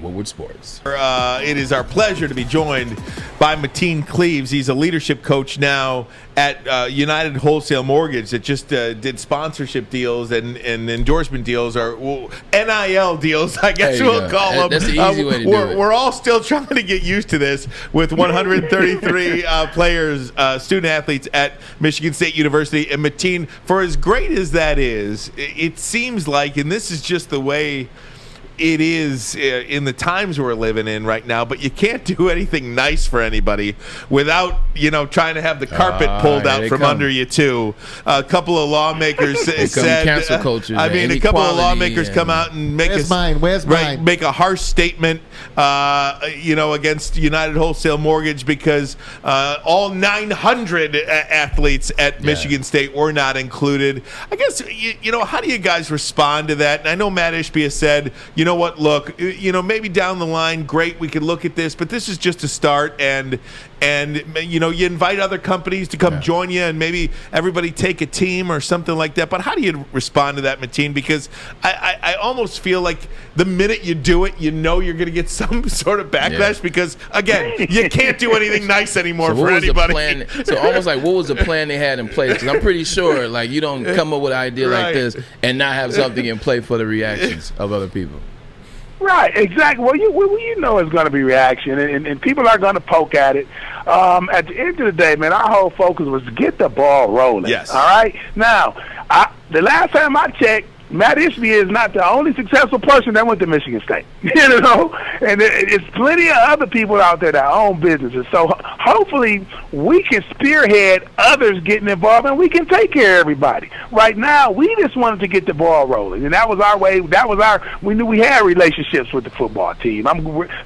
Woodward Sports. It is our pleasure to be joined by Mateen Cleaves. He's a leadership coach now at United Wholesale Mortgage that just did sponsorship deals and endorsement deals, or NIL deals, I guess we'll call them. That's the easy way to do it. We're all still trying to get used to this with 133 players, student athletes at Michigan State University. And Mateen, for as great as that is, it seems like, and this is just the way it is in the times we're living in right now, but you can't do anything nice for anybody without, trying to have the carpet pulled out from under you too. A couple of lawmakers said, cancel culture. a couple of lawmakers come out and make make a harsh statement, against United Wholesale Mortgage because all 900 athletes at Michigan State were not included. I guess, how do you guys respond to that? And I know Mat Ishbia said, you know what, look, maybe down the line, great, we could look at this, but this is just a start, and you invite other companies to come join you, and maybe everybody take a team or something like that. But how do you respond to that, Mateen? Because I almost feel like the minute you do it, you're going to get some sort of backlash because, again, you can't do anything nice anymore for anybody. So almost like, what was the plan they had in place? Because I'm pretty sure, you don't come up with an idea like this and not have something in play for the reactions of other people. Right, exactly. Well, you know it's going to be reaction, and people are going to poke at it. At the end of the day, man, our whole focus was to get the ball rolling. Yes. All right? Now, the last time I checked, Mat Ishbia is not the only successful person that went to Michigan State, and it's plenty of other people out there that own businesses. So hopefully we can spearhead others getting involved, and we can take care of everybody. Right now, we just wanted to get the ball rolling, and that was our way. We knew we had relationships with the football team.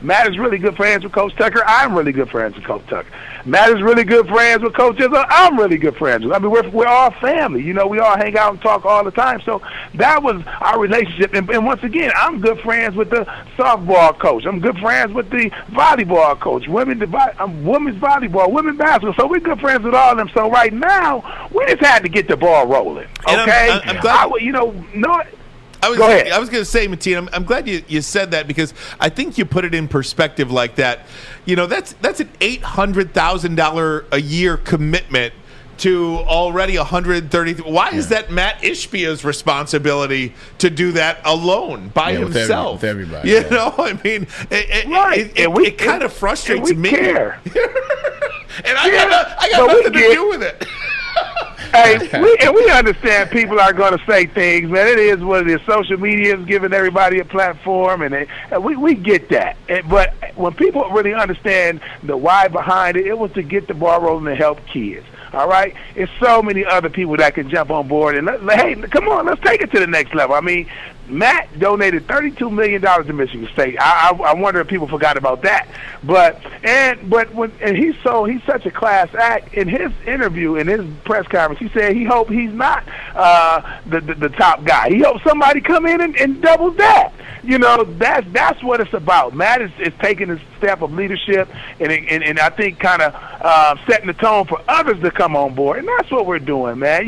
Matt is really good friends with Coach Tucker. I'm really good friends with Coach Tucker. Matt is really good friends with Coach Izzo. I'm really good friends with. I mean, we're all family. We all hang out and talk all the time. So that was our relationship. And once again, I'm good friends with the softball coach. I'm good friends with the volleyball coach, women's volleyball, women's basketball. So we're good friends with all of them. So right now, we just had to get the ball rolling. Okay? I'm glad. Go ahead. I was going to say, Mateen, I'm glad you said that because I think you put it in perspective like that. That's an $800,000 a year commitment to already 130. Why is that Mat Ishbia's responsibility to do that alone by himself? With everybody. It kind of frustrates me. Care. And I got nothing to do with it. Hey, we understand people are going to say things, man. It is what it is. Social media is giving everybody a platform, and we get that. But when people really understand the why behind it, it was to get the ball rolling to help kids. All right? It's so many other people that can jump on board. And, hey, come on, let's take it to the next level. I mean, Matt donated $32 million to Michigan State. I wonder if people forgot about that. But he's such a class act. In his interview, in his press conference, he said he hopes he's not the top guy. He hopes somebody come in and double that. That's what it's about. Matt is taking a step of leadership and I think kind of setting the tone for others to come on board. And that's what we're doing, man.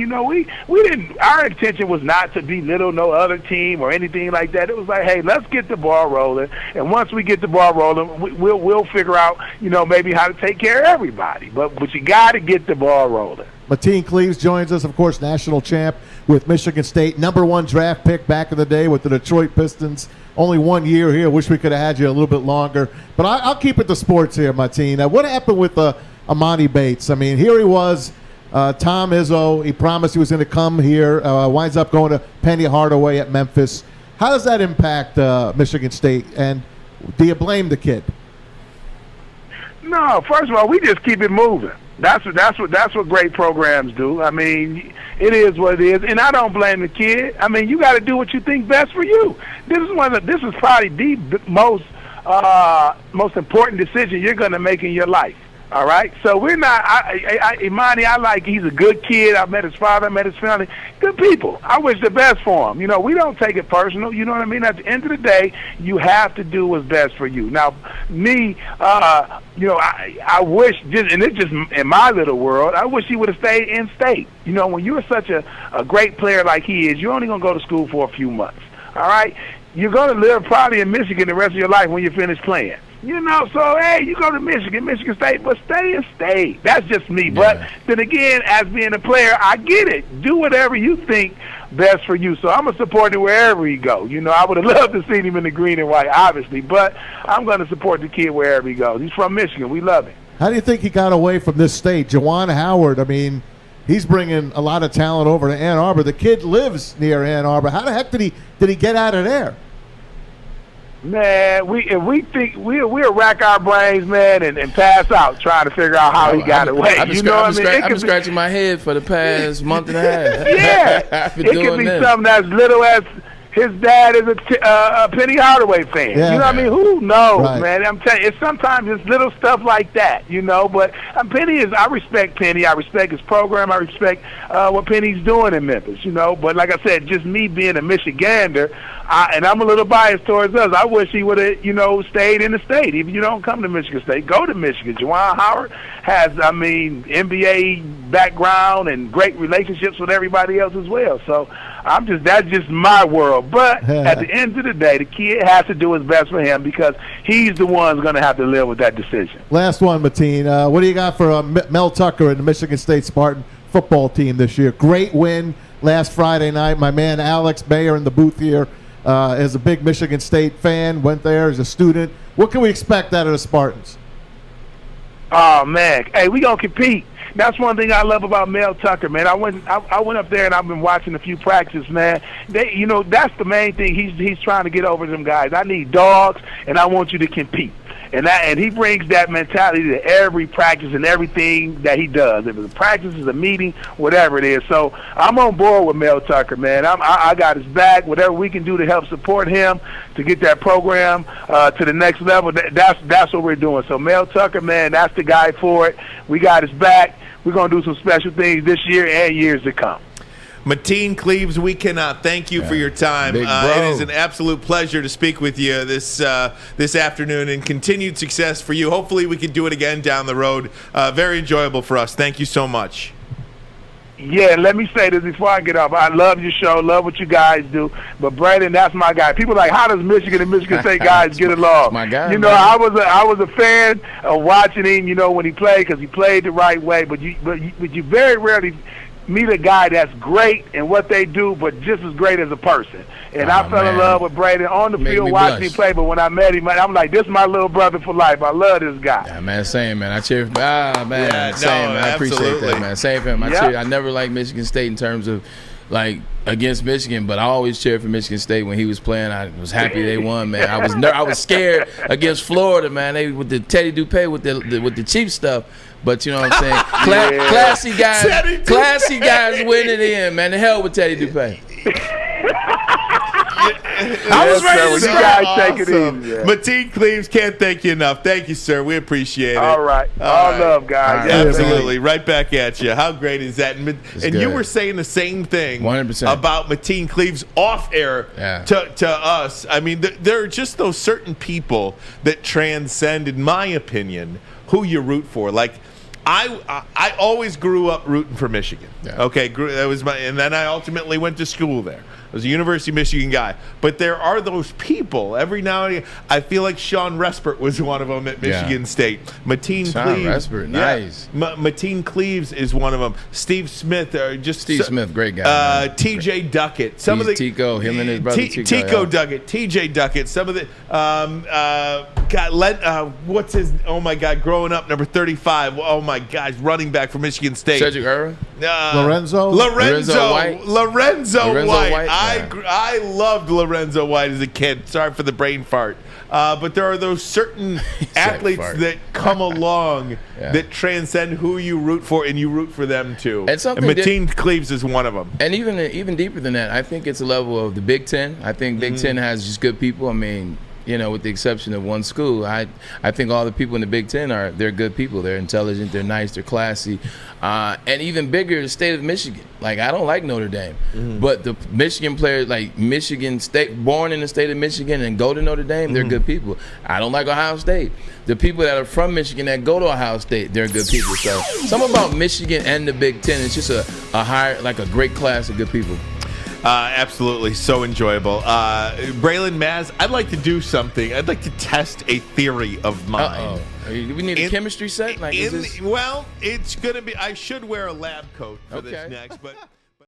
We didn't. Our intention was not to belittle no other team or anything like that. It was like, hey, let's get the ball rolling. And once we get the ball rolling, we'll figure out, maybe how to take care of everybody. But you got to get the ball rolling. Mateen Cleaves joins us, of course, national champ with Michigan State, #1 draft pick back in the day with the Detroit Pistons. Only 1 year here. Wish we could have had you a little bit longer. But I'll keep it to sports here, Mateen. What happened with Amani Bates? I mean, here he was, Tom Izzo. He promised he was going to come here. Winds up going to Penny Hardaway at Memphis. How does that impact Michigan State? And do you blame the kid? No, first of all, we just keep it moving. That's what great programs do. I mean, it is what it is, and I don't blame the kid. I mean, you got to do what you think best for you. This is probably the most important decision you're going to make in your life. All right, so we're not. Imani, he's a good kid. I met his father, I met his family. Good people. I wish the best for him. We don't take it personal. You know what I mean? At the end of the day, you have to do what's best for you. Now, me, I wish, and it's just in my little world, I wish he would have stayed in state. When you're such a great player like he is, you're only gonna go to school for a few months. All right. you're going to live probably in Michigan the rest of your life when you finish playing. You know, so, hey, you go to Michigan State, but stay in state. That's just me. Yeah. But then again, as being a player, I get it. Do whatever you think best for you. So I'm going to support him wherever he go. You know, I would have loved to see him in the green and white, obviously, but I'm going to support the kid wherever he goes. He's from Michigan. We love him. How do you think he got away from this state? Juwan Howard, I mean, he's bringing a lot of talent over to Ann Arbor. The kid lives near Ann Arbor. How the heck did he get out of there? Man, we think we'll rack our brains, man, and pass out trying to figure out how he got away. I've been scratching my head for the past month and a half. Yeah, it could be something as little as his dad is a Penny Hardaway fan. Yeah. You know what I mean? Who knows, right, man? I'm telling you, sometimes it's little stuff like that, you know. But Penny I respect Penny. I respect his program. I respect what Penny's doing in Memphis, you know. But like I said, just me being a Michigander, and I'm a little biased towards us, I wish he would have, you know, stayed in the state. If you don't come to Michigan State, go to Michigan. Juwan Howard has, NBA background and great relationships with everybody else as well. So that's just my world. But at the end of the day, the kid has to do his best for him because he's the one who's going to have to live with that decision. Last one, Mateen. What do you got for Mel Tucker and the Michigan State Spartan football team this year? Great win last Friday night. My man Alex Bayer in the booth here is a big Michigan State fan, went there as a student. What can we expect out of the Spartans? Oh, man. Hey, we going to compete. That's one thing I love about Mel Tucker, man. I went up there and I've been watching a few practices, man. That's the main thing he's trying to get over them guys. I need dogs, and I want you to compete. And he brings that mentality to every practice and everything that he does. If it's a practice, it's a meeting, whatever it is. So I'm on board with Mel Tucker, man. I got his back. Whatever we can do to help support him to get that program to the next level, that's what we're doing. So Mel Tucker, man, that's the guy for it. We got his back. We're going to do some special things this year and years to come. Mateen Cleaves, we cannot thank you for your time. It is an absolute pleasure to speak with you this afternoon, and continued success for you. Hopefully we can do it again down the road. Very enjoyable for us. Thank you so much. Yeah, let me say this before I get off. I love your show, love what you guys do. But Brandon, that's my guy. People are like, how does Michigan and Michigan State guys get along? My guy. You know, I was a fan of watching him, you know, when he played, because he played the right way. But you very rarely meet a guy that's great in what they do, but just as great as a person. And I fell in love with Brandon on the field watching him play, but when I met him, I'm like, this is my little brother for life. I love this guy. Yeah, man, same, man. I cheer for same, man. I appreciate that, man. Same for him. I never liked Michigan State in terms of, like, against Michigan, but I always cheered for Michigan State when he was playing. I was happy they won, man. I was scared against Florida, man. They with the Teddy Dupay with the cheap stuff. But you know what I'm saying? Classy guys win it in, man. The hell with Teddy Dupay. I was ready to take it in. Mateen Cleaves, can't thank you enough. Thank you, sir. We appreciate it. All right. All love, guys. Absolutely. Right back at you. How great is that? And you were saying the same thing 100%. About Mateen Cleaves off air to us. I mean, there are just those certain people that transcend, in my opinion, who you root for. Like, I always grew up rooting for Michigan. Yeah. Okay, that was and then I ultimately went to school there. I was a University of Michigan guy. But there are those people. Every now and again, I feel like Sean Respert was one of them at Michigan State. Mateen Cleaves. Respert, nice. Mateen Cleaves is one of them. Steve Smith, Smith, great guy. T.J. Duckett. Tico, him and his brother Tico Duckett. T.J. Duckett. Some of the what's his? Oh my God! Growing up, number 35. Oh my gosh! Running back for Michigan State. Cedric Irvin. Lorenzo White. White. I loved Lorenzo White as a kid. Sorry for the brain fart. But there are those certain athletes that come along that transcend who you root for, and you root for them too. And Mateen Cleaves is one of them. And even deeper than that, I think it's a level of the Big Ten. I think Big Ten has just good people. I mean, you know, with the exception of one school, I think all the people in the Big Ten they're good people. They're intelligent, they're nice, they're classy. And even bigger, the state of Michigan. Like, I don't like Notre Dame, but the Michigan players, like Michigan State, born in the state of Michigan and go to Notre Dame, they're good people. I don't like Ohio State. The people that are from Michigan that go to Ohio State, they're good people. So something about Michigan and the Big Ten, it's just a higher, like a great class of good people. Absolutely. So enjoyable. Braylon Maz, I'd like to do something. I'd like to test a theory of mine. We need a chemistry set? Well, it's going to be, I should wear a lab coat for this next, but...